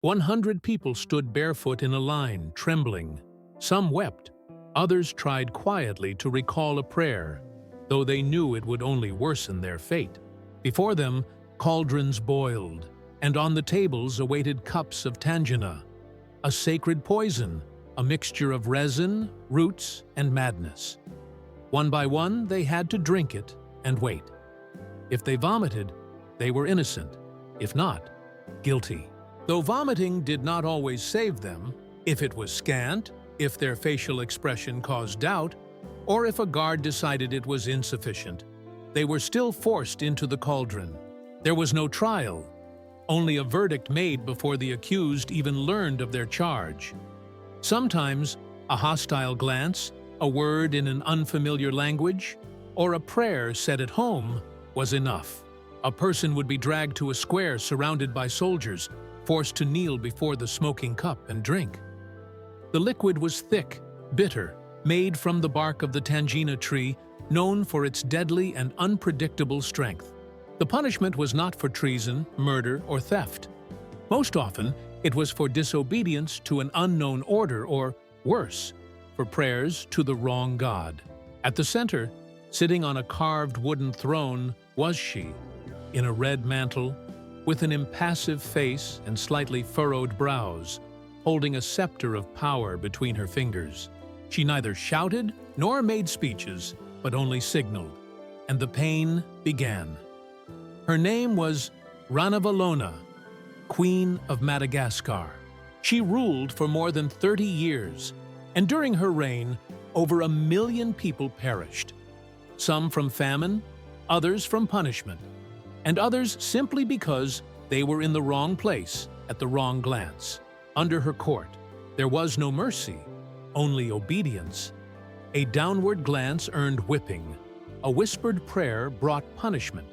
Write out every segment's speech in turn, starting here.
100 people stood barefoot in a line, trembling. Some wept. Others tried quietly to recall a prayer, though they knew it would only worsen their fate. Before them, cauldrons boiled, and on the tables awaited cups of tangina, a sacred poison, a mixture of resin, roots, and madness. One by one, they had to drink it and wait. If they vomited, they were innocent. If not, guilty. Though vomiting did not always save them, if it was scant, if their facial expression caused doubt, or if a guard decided it was insufficient, they were still forced into the cauldron. There was no trial, only a verdict made before the accused even learned of their charge. Sometimes, a hostile glance, a word in an unfamiliar language, or a prayer said at home was enough. A person would be dragged to a square surrounded by soldiers, forced to kneel before the smoking cup and drink. The liquid was thick, bitter, made from the bark of the tangina tree, known for its deadly and unpredictable strength. The punishment was not for treason, murder, or theft. Most often, it was for disobedience to an unknown order or, worse, for prayers to the wrong god. At the center, sitting on a carved wooden throne, was she, in a red mantle, with an impassive face and slightly furrowed brows, holding a scepter of power between her fingers. She neither shouted nor made speeches, but only signaled, and the pain began. Her name was Ranavalona, Queen of Madagascar. She ruled for more than 30 years, and during her reign, over 1 million people perished. Some from famine, others from punishment, and others simply because they were in the wrong place at the wrong glance. Under her court, there was no mercy, only obedience. A downward glance earned whipping. A whispered prayer brought punishment.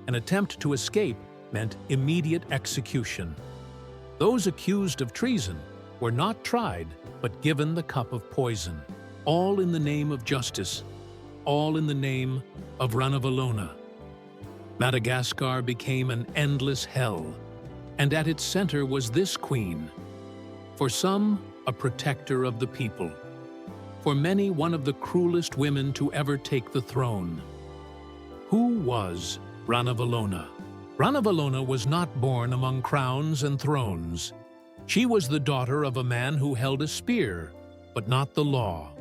An attempt to escape meant immediate execution. Those accused of treason were not tried, but given the cup of poison. All in the name of justice, all in the name of Ranavalona. Madagascar became an endless hell, and at its center was this queen. For some, a protector of the people. For many, one of the cruelest women to ever take the throne. Who was Ranavalona? Ranavalona was not born among crowns and thrones. She was the daughter of a man who held a spear, but not the law.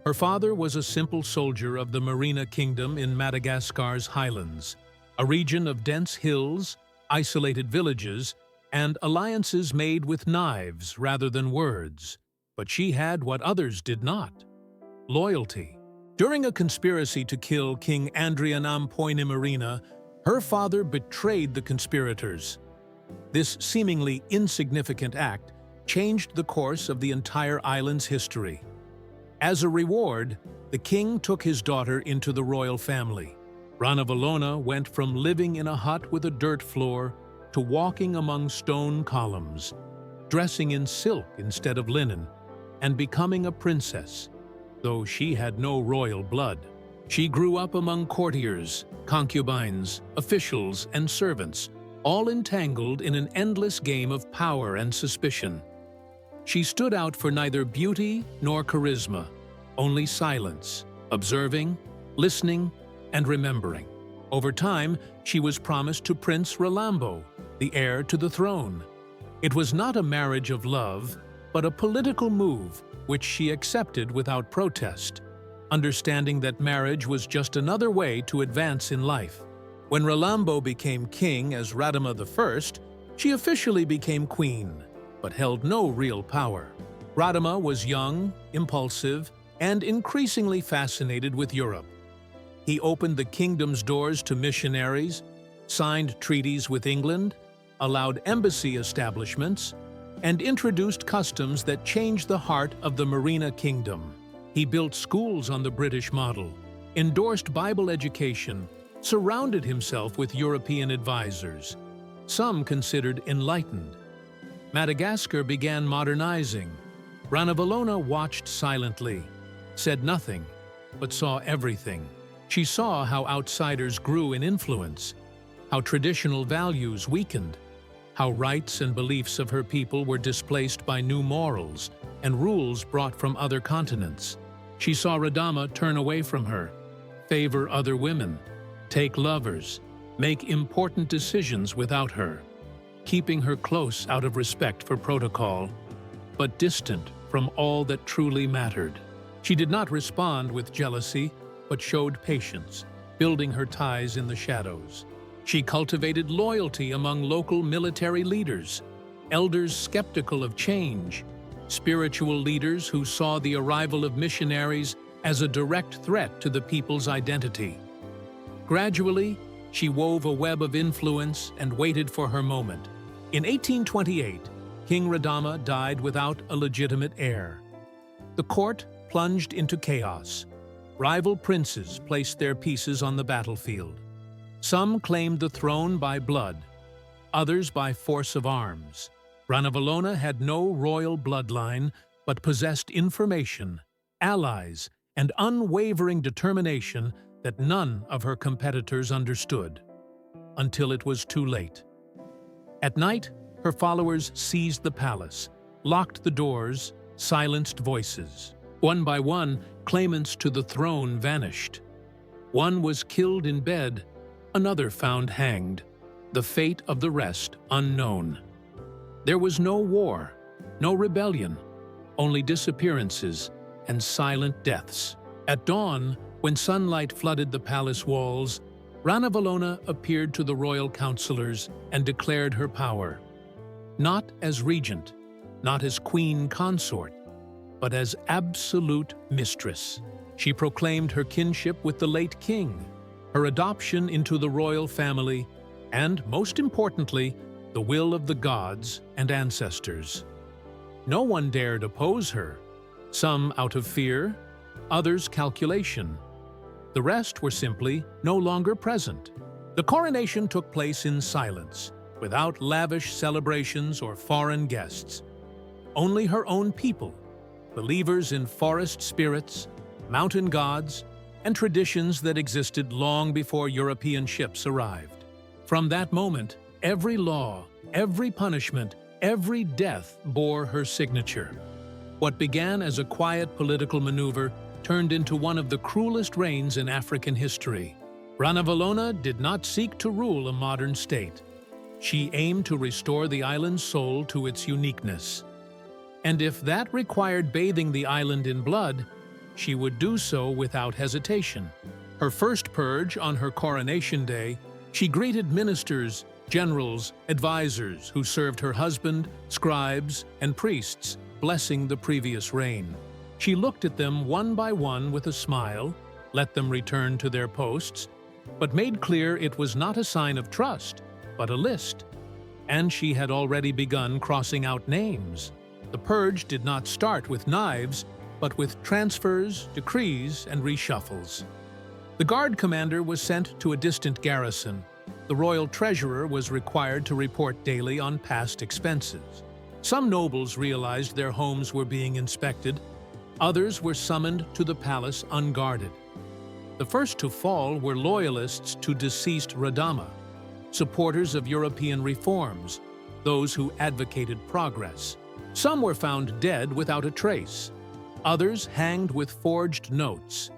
Her father was a simple soldier of the Merina Kingdom in Madagascar's highlands, a region of dense hills, isolated villages, and alliances made with knives rather than words. But she had what others did not: loyalty. During a conspiracy to kill King Andrianam Poinimarina, her father betrayed the conspirators. This seemingly insignificant act changed the course of the entire island's history. As a reward, the king took his daughter into the royal family. Ranavalona went from living in a hut with a dirt floor to walking among stone columns, dressing in silk instead of linen, and becoming a princess, though she had no royal blood. She grew up among courtiers, concubines, officials, and servants, all entangled in an endless game of power and suspicion. She stood out for neither beauty nor charisma, only silence, observing, listening, and remembering. Over time, she was promised to Prince Ralambo, the heir to the throne. It was not a marriage of love, but a political move which she accepted without protest, understanding that marriage was just another way to advance in life. When Ralambo became king as Radama I, she officially became queen, but held no real power. Radama was young, impulsive, and increasingly fascinated with Europe. He opened the kingdom's doors to missionaries, signed treaties with England, allowed embassy establishments, and introduced customs that changed the heart of the Merina Kingdom. He built schools on the British model, endorsed Bible education, surrounded himself with European advisors, some considered enlightened. Madagascar began modernizing. Ranavalona watched silently, said nothing, but saw everything. She saw how outsiders grew in influence, how traditional values weakened, how rights and beliefs of her people were displaced by new morals and rules brought from other continents. She saw Radama turn away from her, favor other women, take lovers, make important decisions without her, keeping her close out of respect for protocol, but distant from all that truly mattered. She did not respond with jealousy, but showed patience, building her ties in the shadows. She cultivated loyalty among local military leaders, elders skeptical of change, spiritual leaders who saw the arrival of missionaries as a direct threat to the people's identity. Gradually, she wove a web of influence and waited for her moment. In 1828, King Radama died without a legitimate heir. The court plunged into chaos. Rival princes placed their pieces on the battlefield. Some claimed the throne by blood, others by force of arms. Ranavalona had no royal bloodline, but possessed information, allies, and unwavering determination that none of her competitors understood, until it was too late. At night, her followers seized the palace, locked the doors, silenced voices. One by one, claimants to the throne vanished. One was killed in bed, another found hanged, the fate of the rest unknown. There was no war, no rebellion, only disappearances and silent deaths. At dawn, when sunlight flooded the palace walls, Ranavalona appeared to the royal counselors and declared her power, not as regent, not as queen consort, but as absolute mistress. She proclaimed her kinship with the late king, her adoption into the royal family, and, most importantly, the will of the gods and ancestors. No one dared oppose her, some out of fear, others calculation. The rest were simply no longer present. The coronation took place in silence, without lavish celebrations or foreign guests. Only her own people, believers in forest spirits, mountain gods, and traditions that existed long before European ships arrived. From that moment, every law, every punishment, every death bore her signature. What began as a quiet political maneuver turned into one of the cruelest reigns in African history. Ranavalona did not seek to rule a modern state. She aimed to restore the island's soul to its uniqueness. And if that required bathing the island in blood, she would do so without hesitation. Her first purge on her coronation day, she greeted ministers, generals, advisors who served her husband, scribes, and priests, blessing the previous reign. She looked at them one by one with a smile, let them return to their posts, but made clear it was not a sign of trust, but a list. And she had already begun crossing out names. The purge did not start with knives, but with transfers, decrees, and reshuffles. The guard commander was sent to a distant garrison. The royal treasurer was required to report daily on past expenses. Some nobles realized their homes were being inspected. Others were summoned to the palace unguarded. The first to fall were loyalists to deceased Radama, supporters of European reforms, those who advocated progress. Some were found dead without a trace, others hanged with forged notes,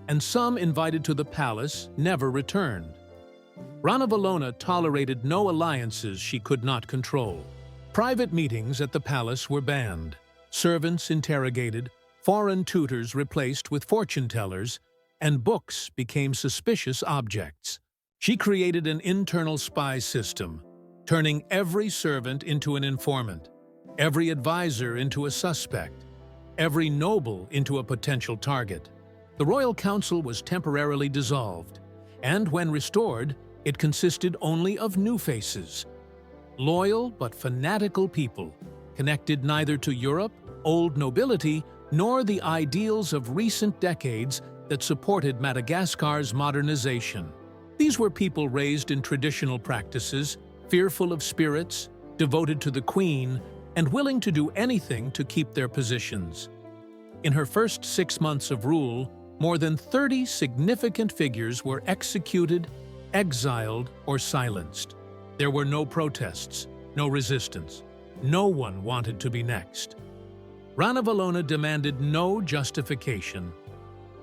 and some invited to the palace never returned. Ranavalona tolerated no alliances she could not control. Private meetings at the palace were banned, servants interrogated, foreign tutors replaced with fortune-tellers, and books became suspicious objects. She created an internal spy system, turning every servant into an informant, every advisor into a suspect, every noble into a potential target. The royal council was temporarily dissolved, and when restored, it consisted only of new faces. Loyal but fanatical people, connected neither to Europe, old nobility, nor the ideals of recent decades that supported Madagascar's modernization. These were people raised in traditional practices, fearful of spirits, devoted to the queen, and willing to do anything to keep their positions. In her first 6 months of rule, more than 30 significant figures were executed, exiled, or silenced. There were no protests, no resistance. No one wanted to be next. Ranavalona demanded no justification.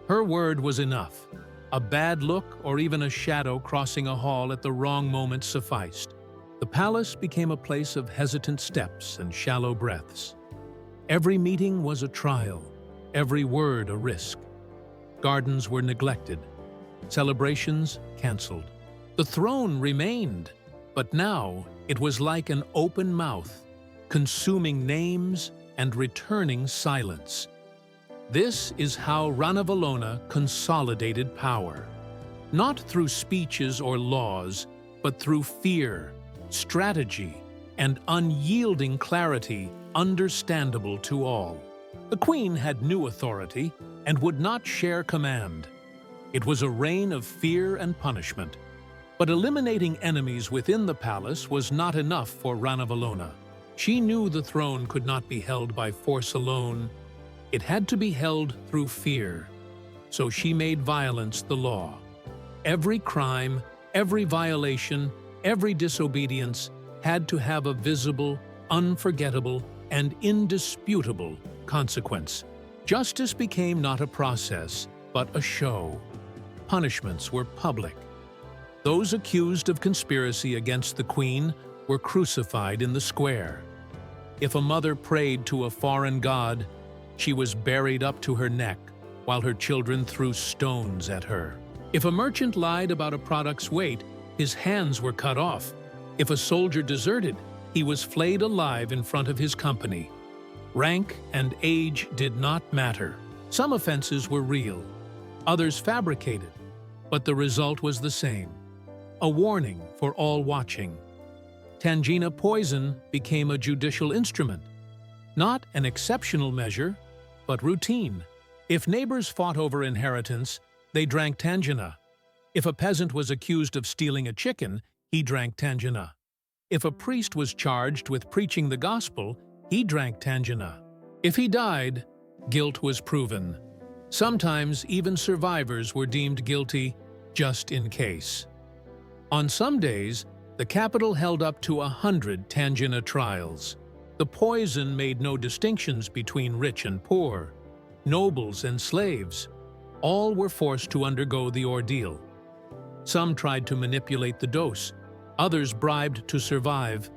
Her word was enough. A bad look or even a shadow crossing a hall at the wrong moment sufficed. The palace became a place of hesitant steps and shallow breaths. Every meeting was a trial, every word a risk. Gardens were neglected, celebrations canceled. The throne remained, but now it was like an open mouth, consuming names and returning silence. This is how Ranavalona consolidated power. Not through speeches or laws, but through fear, strategy, and unyielding clarity understandable to all. The queen had new authority and would not share command. It was a reign of fear and punishment. But eliminating enemies within the palace was not enough for Ranavalona. She knew the throne could not be held by force alone. It had to be held through fear. So she made violence the law. Every crime, every violation, every disobedience had to have a visible, unforgettable, and indisputable consequence. Justice became not a process, but a show. Punishments were public. Those accused of conspiracy against the queen were crucified in the square. If a mother prayed to a foreign god, she was buried up to her neck while her children threw stones at her. If a merchant lied about a product's weight, his hands were cut off. If a soldier deserted, he was flayed alive in front of his company. Rank and age did not matter. Some offenses were real, others fabricated, but the result was the same. A warning for all watching. Tangina poison became a judicial instrument. Not an exceptional measure, but routine. If neighbors fought over inheritance, they drank Tangina. If a peasant was accused of stealing a chicken, he drank Tangina. If a priest was charged with preaching the gospel, he drank Tangina. If he died, guilt was proven. Sometimes even survivors were deemed guilty just in case. On some days, the capital held up to 100 Tangina trials. The poison made no distinctions between rich and poor, nobles and slaves. All were forced to undergo the ordeal. Some tried to manipulate the dose, others bribed to survive,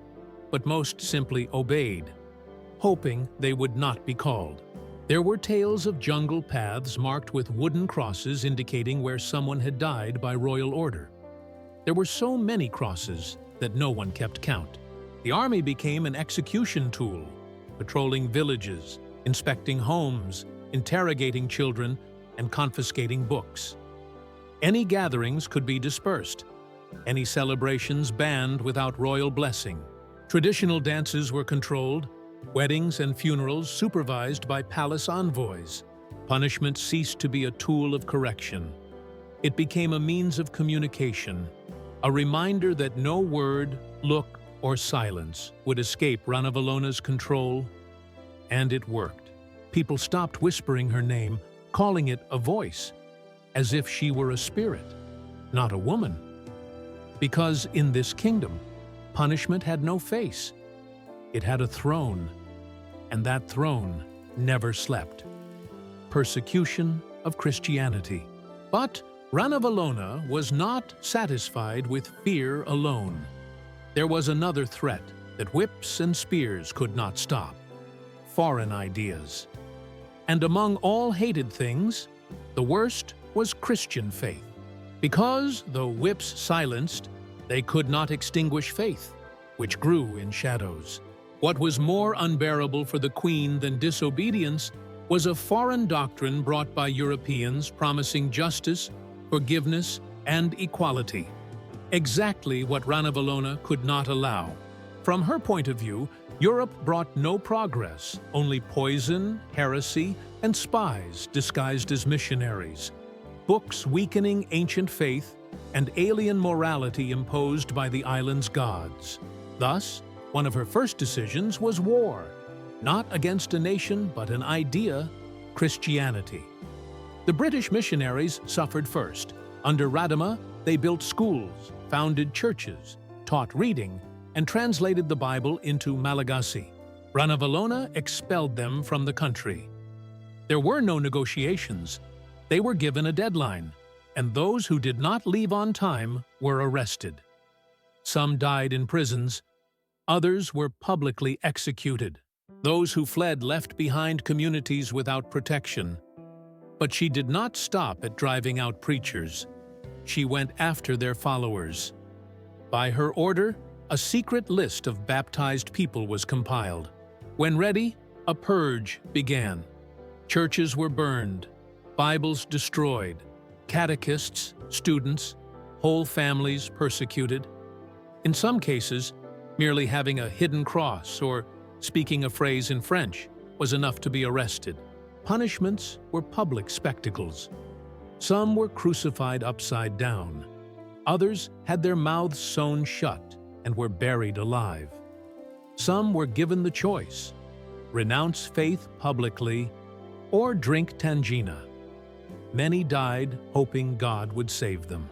but most simply obeyed, hoping they would not be called. There were tales of jungle paths marked with wooden crosses indicating where someone had died by royal order. There were so many crosses that no one kept count. The army became an execution tool, patrolling villages, inspecting homes, interrogating children, and confiscating books. Any gatherings could be dispersed, any celebrations banned without royal blessing. Traditional dances were controlled, weddings and funerals supervised by palace envoys. Punishment ceased to be a tool of correction. It became a means of communication, a reminder that no word, look, or silence would escape Ranavalona's control, and it worked. People stopped whispering her name, calling it a voice, as if she were a spirit, not a woman. Because in this kingdom, punishment had no face. It had a throne, and that throne never slept. Persecution of Christianity. But Ranavalona was not satisfied with fear alone. There was another threat that whips and spears could not stop: foreign ideas. And among all hated things, the worst was Christian faith. Because, though whips silenced, they could not extinguish faith, which grew in shadows. What was more unbearable for the queen than disobedience was a foreign doctrine brought by Europeans promising justice, forgiveness, and equality. Exactly what Ranavalona could not allow. From her point of view, Europe brought no progress, only poison, heresy, and spies disguised as missionaries, books weakening ancient faith, and alien morality imposed by the island's gods. Thus, one of her first decisions was war, not against a nation but an idea: Christianity. The British missionaries suffered first. Under Radama, they built schools, founded churches, taught reading, and translated the Bible into Malagasy. Ranavalona expelled them from the country. There were no negotiations. They were given a deadline, and those who did not leave on time were arrested. Some died in prisons. Others were publicly executed. Those who fled left behind communities without protection. But she did not stop at driving out preachers. She went after their followers. By her order, a secret list of baptized people was compiled. When ready, a purge began. Churches were burned, Bibles destroyed, catechists, students, whole families persecuted. In some cases, merely having a hidden cross or speaking a phrase in French was enough to be arrested. Punishments were public spectacles. Some were crucified upside down. Others had their mouths sewn shut and were buried alive. Some were given the choice: renounce faith publicly or drink tangina. Many died hoping God would save them.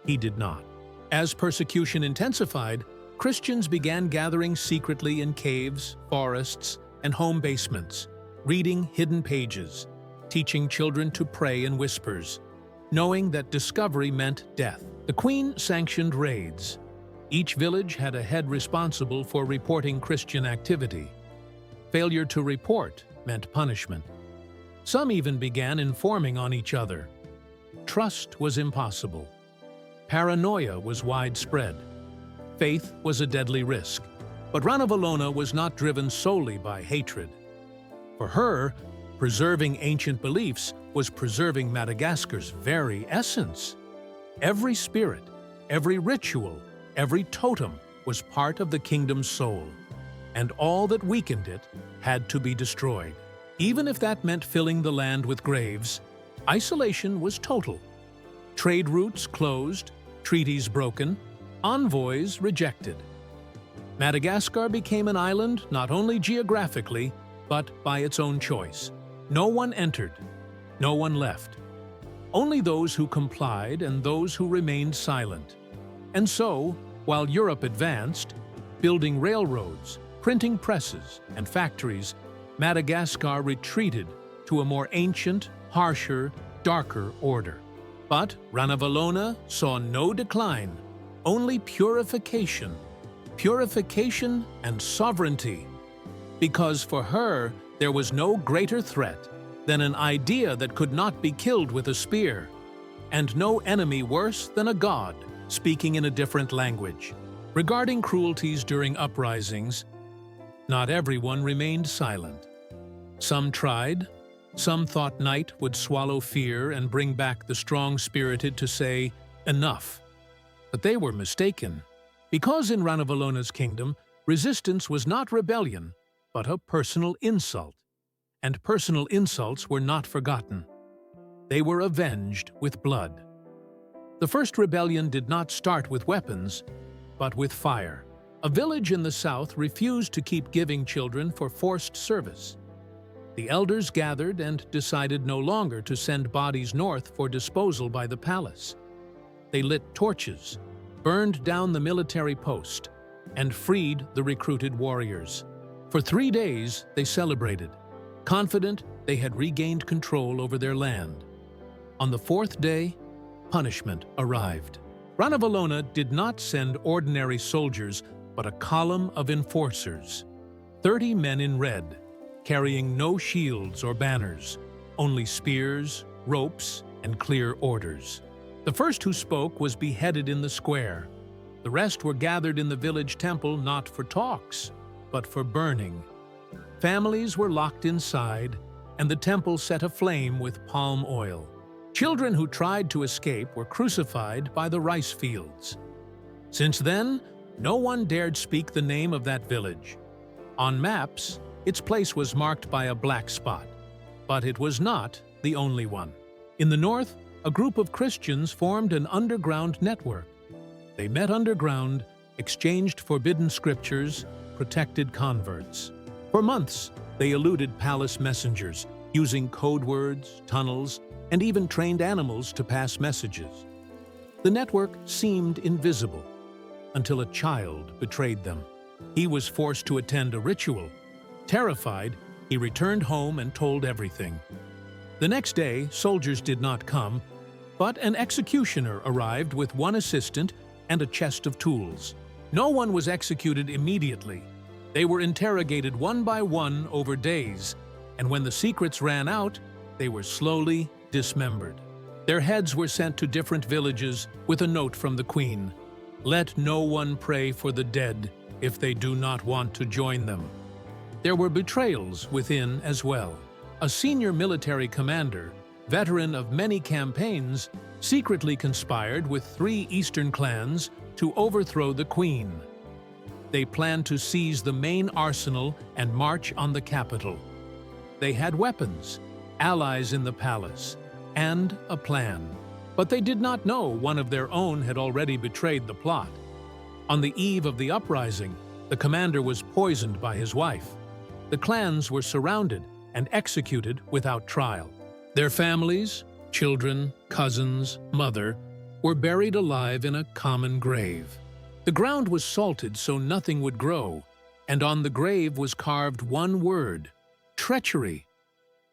He did not. As persecution intensified, Christians began gathering secretly in caves, forests, and home basements, reading hidden pages, teaching children to pray in whispers, knowing that discovery meant death. The Queen sanctioned raids. Each village had a head responsible for reporting Christian activity. Failure to report meant punishment. Some even began informing on each other. Trust was impossible. Paranoia was widespread. Faith was a deadly risk. But Ranavalona was not driven solely by hatred. For her, preserving ancient beliefs was preserving Madagascar's very essence. Every spirit, every ritual, every totem was part of the kingdom's soul, and all that weakened it had to be destroyed. Even if that meant filling the land with graves, isolation was total. Trade routes closed, treaties broken, envoys rejected. Madagascar became an island not only geographically, but by its own choice. No one entered, no one left. Only those who complied and those who remained silent. And so, while Europe advanced, building railroads, printing presses, and factories, Madagascar retreated to a more ancient, harsher, darker order. But Ranavalona saw no decline, only purification. Purification and sovereignty. Because for her, there was no greater threat than an idea that could not be killed with a spear, and no enemy worse than a god speaking in a different language. Regarding cruelties during uprisings, not everyone remained silent. Some tried. Some thought night would swallow fear and bring back the strong-spirited to say, "Enough." But they were mistaken. Because in Ranavalona's kingdom, resistance was not rebellion, but a personal insult. And personal insults were not forgotten. They were avenged with blood. The first rebellion did not start with weapons, but with fire. A village in the south refused to keep giving children for forced service. The elders gathered and decided no longer to send bodies north for disposal by the palace. They lit torches, burned down the military post, and freed the recruited warriors. For 3 days, they celebrated, confident they had regained control over their land. On the 4th day, punishment arrived. Ranavalona did not send ordinary soldiers, but a column of enforcers. 30 men in red, carrying no shields or banners, only spears, ropes, and clear orders. The first who spoke was beheaded in the square. The rest were gathered in the village temple not for talks, but for burning. Families were locked inside, and the temple set aflame with palm oil. Children who tried to escape were crucified by the rice fields. Since then, no one dared speak the name of that village. On maps, its place was marked by a black spot, but it was not the only one. In the north, a group of Christians formed an underground network. They met underground, exchanged forbidden scriptures, protected converts. For months, they eluded palace messengers, using code words, tunnels, and even trained animals to pass messages. The network seemed invisible, until a child betrayed them. He was forced to attend a ritual. Terrified, he returned home and told everything. The next day, soldiers did not come, but an executioner arrived with one assistant and a chest of tools. No one was executed immediately. They were interrogated one by one over days, and when the secrets ran out, they were slowly dismembered. Their heads were sent to different villages with a note from the queen. Let no one pray for the dead if they do not want to join them. There were betrayals within as well. A senior military commander, veteran of many campaigns, secretly conspired with 3 eastern clans to overthrow the queen. They planned to seize the main arsenal and march on the capital. They had weapons, allies in the palace, and a plan. But they did not know one of their own had already betrayed the plot. On the eve of the uprising, the commander was poisoned by his wife. The clans were surrounded and executed without trial. Their families, children, cousins, mother, were buried alive in a common grave. The ground was salted so nothing would grow, and on the grave was carved one word: treachery.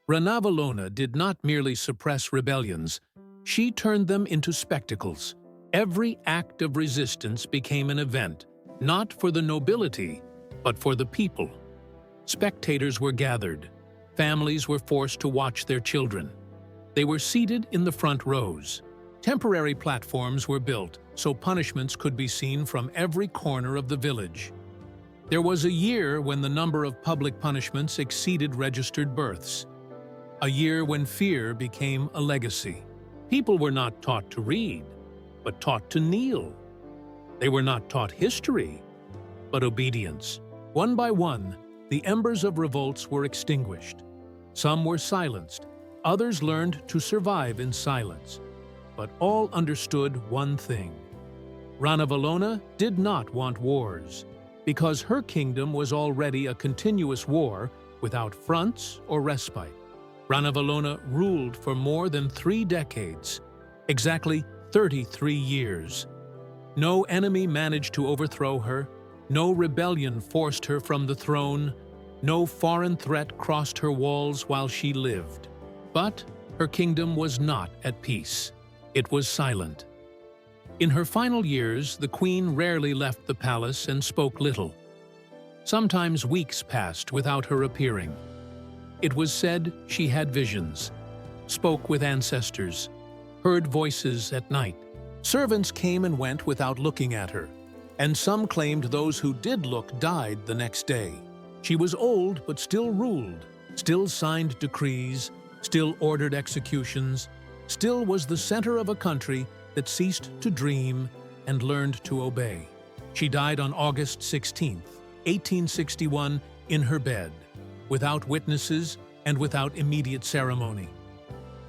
Ranavalona did not merely suppress rebellions, she turned them into spectacles. Every act of resistance became an event, not for the nobility, but for the people. Spectators were gathered. Families were forced to watch their children. They were seated in the front rows. Temporary platforms were built so punishments could be seen from every corner of the village. There was a year when the number of public punishments exceeded registered births. A year when fear became a legacy. People were not taught to read, but taught to kneel. They were not taught history, but obedience. One by one, the embers of revolts were extinguished. Some were silenced, others learned to survive in silence. But all understood one thing. Ranavalona did not want wars, because her kingdom was already a continuous war without fronts or respite. Ranavalona ruled for more than 3 decades, exactly 33 years. No enemy managed to overthrow her, no rebellion forced her from the throne, no foreign threat crossed her walls while she lived. But her kingdom was not at peace. It was silent. In her final years, the queen rarely left the palace and spoke little. Sometimes weeks passed without her appearing. It was said she had visions, spoke with ancestors, heard voices at night. Servants came and went without looking at her, and some claimed those who did look died the next day. She was old but still ruled, still signed decrees, still ordered executions, still was the center of a country that ceased to dream and learned to obey. She died on August 16, 1861, in her bed, without witnesses and without immediate ceremony.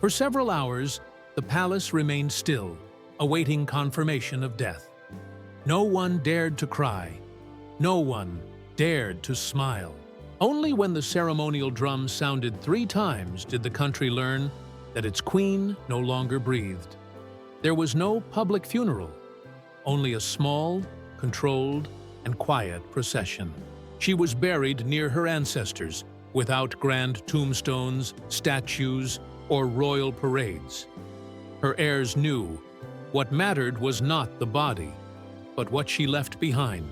For several hours, the palace remained still, awaiting confirmation of death. No one dared to cry. No one dared to smile. Only when the ceremonial drum sounded 3 times did the country learn that its queen no longer breathed. There was no public funeral, only a small, controlled, and quiet procession. She was buried near her ancestors, without grand tombstones, statues, or royal parades. Her heirs knew what mattered was not the body, but what she left behind.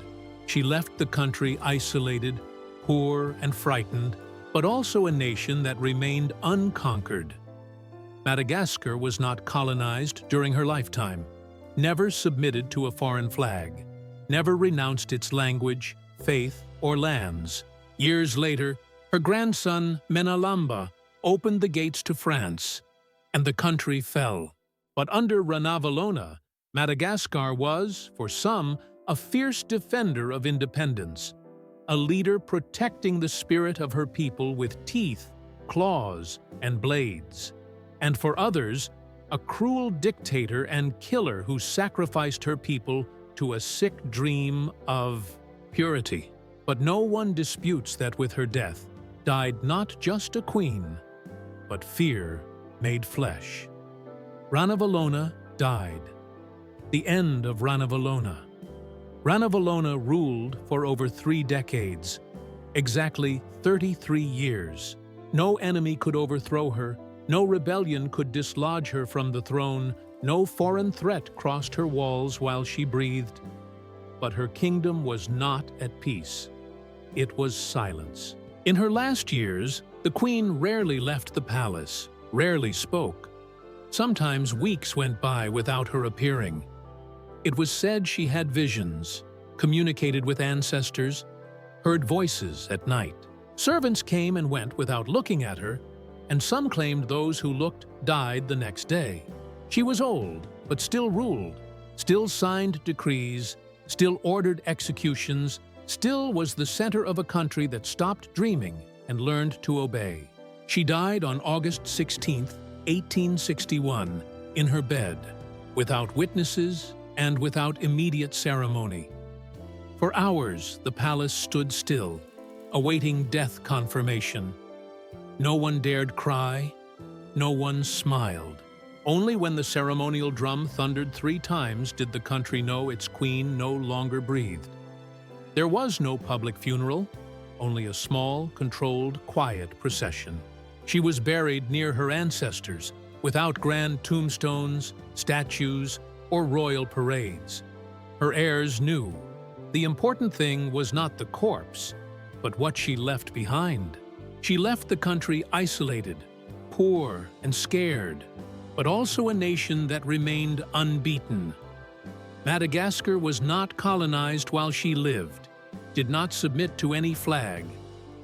She left the country isolated, poor and frightened, but also a nation that remained unconquered. Madagascar was not colonized during her lifetime, never submitted to a foreign flag, never renounced its language, faith, or lands. Years later, her grandson Menalamba opened the gates to France, and the country fell. But under Ranavalona, Madagascar was, for some, a fierce defender of independence, a leader protecting the spirit of her people with teeth, claws, and blades. And for others, a cruel dictator and killer who sacrificed her people to a sick dream of purity. But no one disputes that with her death died not just a queen, but fear made flesh. Ranavalona died. The end of Ranavalona. Ranavalona ruled for over 3 decades, exactly 33 years. No enemy could overthrow her, no rebellion could dislodge her from the throne, no foreign threat crossed her walls while she breathed. But her kingdom was not at peace. It was silence. In her last years, the queen rarely left the palace, rarely spoke. Sometimes weeks went by without her appearing. It was said she had visions, communicated with ancestors, heard voices at night. Servants came and went without looking at her, and some claimed those who looked died the next day. She was old, but still ruled, still signed decrees, still ordered executions, still was the center of a country that stopped dreaming and learned to obey. She died on August 16, 1861, in her bed, without witnesses and without immediate ceremony. For hours, the palace stood still, awaiting death confirmation. No one dared cry, no one smiled. Only when the ceremonial drum thundered 3 times did the country know its queen no longer breathed. There was no public funeral, only a small, controlled, quiet procession. She was buried near her ancestors, without grand tombstones, statues, or royal parades. Her heirs knew. The important thing was not the corpse, but what she left behind. She left the country isolated, poor and scared, but also a nation that remained unbeaten. Madagascar was not colonized while she lived, did not submit to any flag,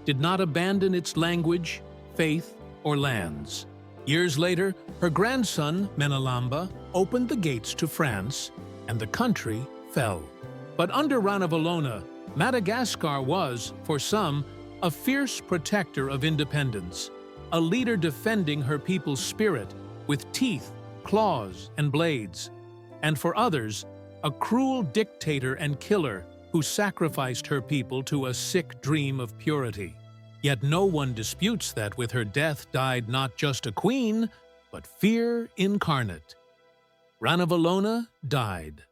did not abandon its language, faith, or lands. Years later, her grandson, Menelamba, opened the gates to France, and the country fell. But under Ranavalona, Madagascar was, for some, a fierce protector of independence, a leader defending her people's spirit with teeth, claws, and blades, and for others, a cruel dictator and killer who sacrificed her people to a sick dream of purity. Yet no one disputes that with her death died not just a queen, but fear incarnate. Ranavalona died.